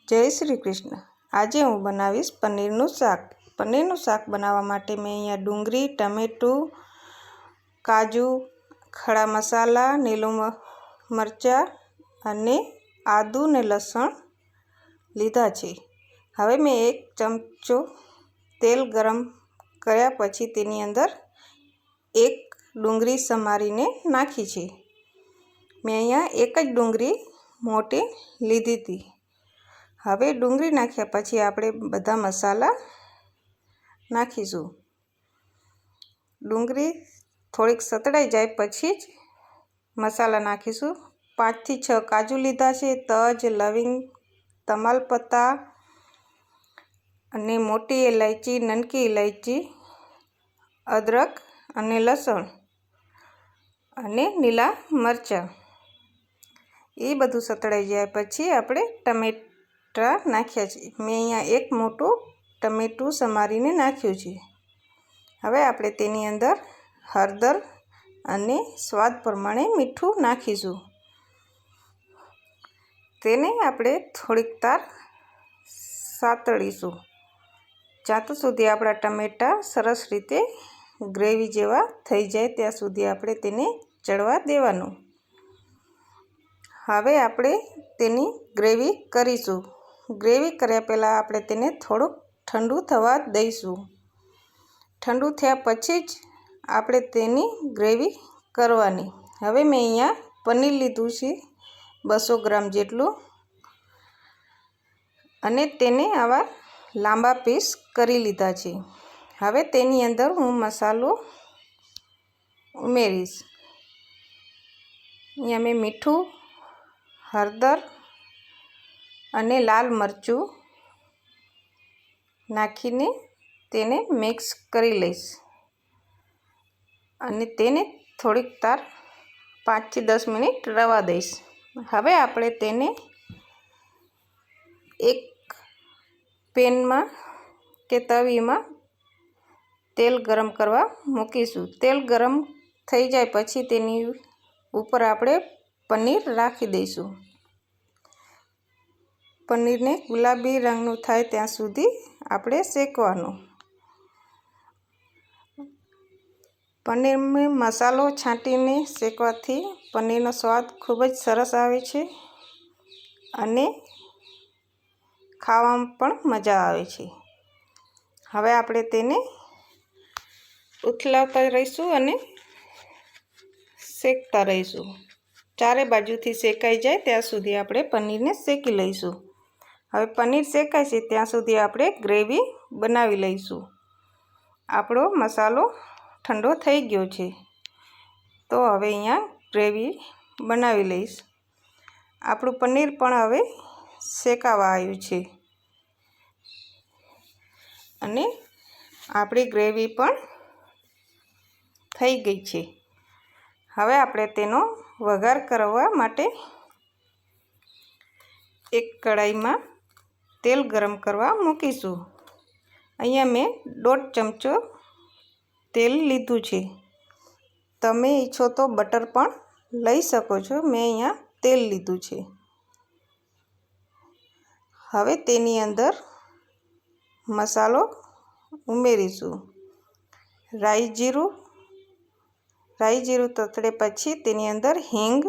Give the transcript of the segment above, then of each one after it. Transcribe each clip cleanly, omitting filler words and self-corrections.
જય શ્રી કૃષ્ણ। આજે હું બનાવીશ પનીરનું શાક। પનીરનું શાક બનાવવા માટે મેં અહીંયા ડુંગળી, ટમેટું, કાજુ, ખડા મસાલા, લીલું મરચાં અને આદુ ને લસણ લીધા છે। હવે મેં 1 ચમચો તેલ ગરમ કર્યા પછી તેની અંદર 1 ડુંગળી સમારીને નાખી છે। મેં અહીંયા 1 જ ડુંગળી મોટી લીધી હતી। હવે ડુંગળી નાખ્યા પછી આપણે બધા મસાલા નાખીશું। ડુંગળી થોડીક સતળાઈ જાય પછી જ મસાલા નાખીશું। 5 થી 6 કાજુ લીધા છે, તજ, લવિંગ, તમાલપત્તા અને મોટી ઇલાયચી, નાનકી ઇલાયચી, અદરક અને લસણ અને લીલા મરચાં। એ બધું સતળાઈ જાય પછી આપણે ટમેટા નાખ્યા છે। મેં અહીંયા 1 મોટું ટમેટું સમારીને નાખ્યું છે। હવે આપણે તેની અંદર હળદર અને સ્વાદ પ્રમાણે મીઠું નાખીશું। તેને આપણે થોડીક વાર સાતળીશું જ્યાં સુધી આપણા ટમેટા સરસ રીતે ગ્રેવી જેવા થઈ જાય ત્યાં સુધી આપણે તેને ચડવા દેવાનું। હવે આપણે તેની ગ્રેવી કરીશું। ગ્રેવી કર્યા પહેલાં આપણે તેને થોડુંક ઠંડુ થવા દઈશું। ઠંડુ થયા પછી જ આપણે તેની ગ્રેવી કરવાની। હવે મેં અહીંયા પનીર લીધું છે 200 ગ્રામ જેટલું અને તેને આવા લાંબા પીસ કરી લીધા છે। હવે તેની અંદર હું મસાલો ઉમેરીશ। અહીંયા મેં મીઠું, હળદર અને લાલ મરચું નાખીને તેને મિક્સ કરી લઈશ અને તેને થોડીક વાર 5 થી 10 મિનિટ રવા દઈશ। હવે આપણે તેને એક પેનમાં કે તવીમાં તેલ ગરમ કરવા મૂકીશું। તેલ ગરમ થઈ જાય પછી તેની ઉપર આપણે પનીર રાખી દઈશું। પનીરને ગુલાબી રંગનું થાય ત્યાં સુધી આપણે શેકવાનું। પનીરમાં મસાલો છાંટીને શેકવાથી પનીરનો સ્વાદ ખૂબ જ સરસ આવે છે અને ખાવામાં પણ મજા આવે છે। હવે આપણે તેને ઉથલાવતા રહીશું અને શેકતા રહીશું। ચારે બાજુથી શેકાઈ જાય ત્યાં સુધી આપણે પનીરને શેકી લઈશું। હવે પનીર શેકાય છે ત્યાં સુધી આપણે ગ્રેવી બનાવી લઈશું। આપણો મસાલો ઠંડો થઈ ગયો છે તો હવે અહીંયા ગ્રેવી બનાવી લઈશ। આપણું પનીર પણ હવે શેકાવા આવ્યું છે અને આપણી ગ્રેવી પણ થઈ ગઈ છે। હવે આપણે તેનો વઘાર કરવા માટે એક કઢાઈમાં તેલ ગરમ કરવા મૂકીશું। અહીંયા મેં 1.5 ચમચો તેલ લીધું છે। તમે ઈચ્છો તો બટર પણ લઈ શકો છો। મેં અહીંયા તેલ લીધું છે। હવે તેની અંદર મસાલો ઉમેરીશું। રાઈ જીરું તતડે પછી તેની અંદર હિંગ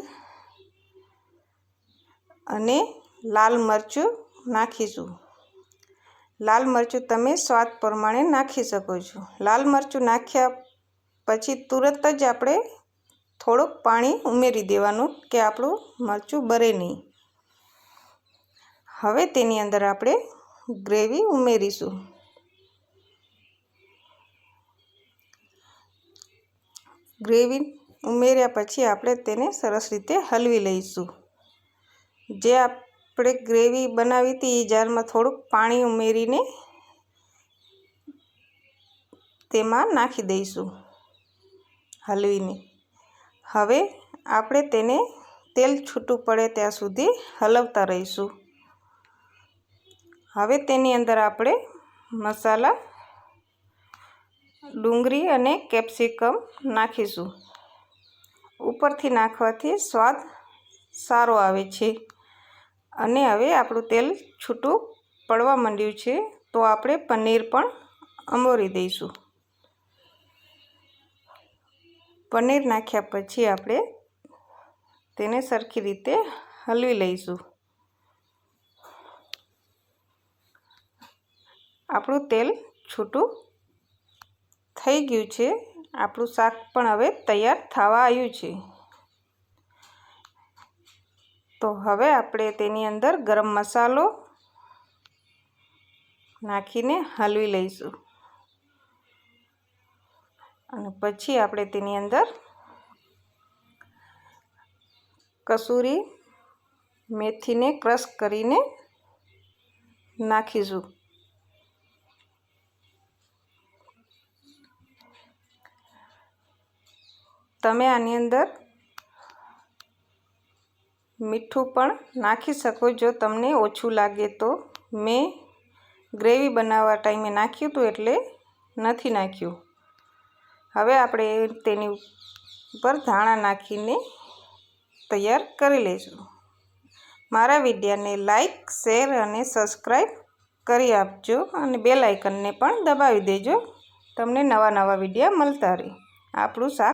અને લાલ મરચું નાખીશું। લાલ મરચું તમે સ્વાદ પ્રમાણે નાખી શકો છો। લાલ મરચું નાખ્યા પછી તુરત જ આપણે થોડુંક પાણી ઉમેરી દેવાનું કે આપણું મરચું બળે નહીં। હવે તેની અંદર આપણે ગ્રેવી ઉમેરીશું। ગ્રેવી ઉમેર્યા પછી આપણે તેને સરસ રીતે હલવી લઈશું। જે આપણે ગ્રેવી બનાવી હતી એ જારમાં થોડુંક પાણી ઉમેરીને તેમાં નાખી દઈશું હલવીને। હવે આપણે તેને તેલ છૂટું પડે ત્યાં સુધી હલવતા રહીશું। હવે તેની અંદર આપણે મસાલા, ડુંગળી અને કેપ્સિકમ નાખીશું। ઉપરથી નાખવાથી સ્વાદ સારો આવે છે અને હવે આપણું તેલ છૂટું પડવા માંડ્યું છે, તો આપણે પનીર પણ અમોરી દઈશું. પનીર નાખ્યા પછી આપણે તેને સરખી રીતે હલવી લઈશું. આપણું તેલ છૂટું થઈ ગયું છે. આપણું શાક પણ હવે તૈયાર થવા આવ્યું છે. તો હવે આપણે તેની અંદર ગરમ મસાલો નાખીને હલવી લઈશું. અને પછી આપણે તેની અંદર કસૂરી મેથીને ક્રશ કરીને નાખીશું. તમે આની અંદર મીઠું પણ નાખી શકો જો તમને ઓછું લાગે તો. મેં ગ્રેવી બનાવવા ટાઈમે નાખ્યું હતું એટલે નથી નાખ્યું. હવે આપણે તેની ઉપર ધાણા નાખીને તૈયાર કરી લઈશું. મારા વિડીયોને લાઈક, શેર અને સબસ્ક્રાઈબ કરી આપજો અને બેલ આઇકનને પણ દબાવી દેજો. તમને નવા વિડીયો મળતા રહે. આપણું શાક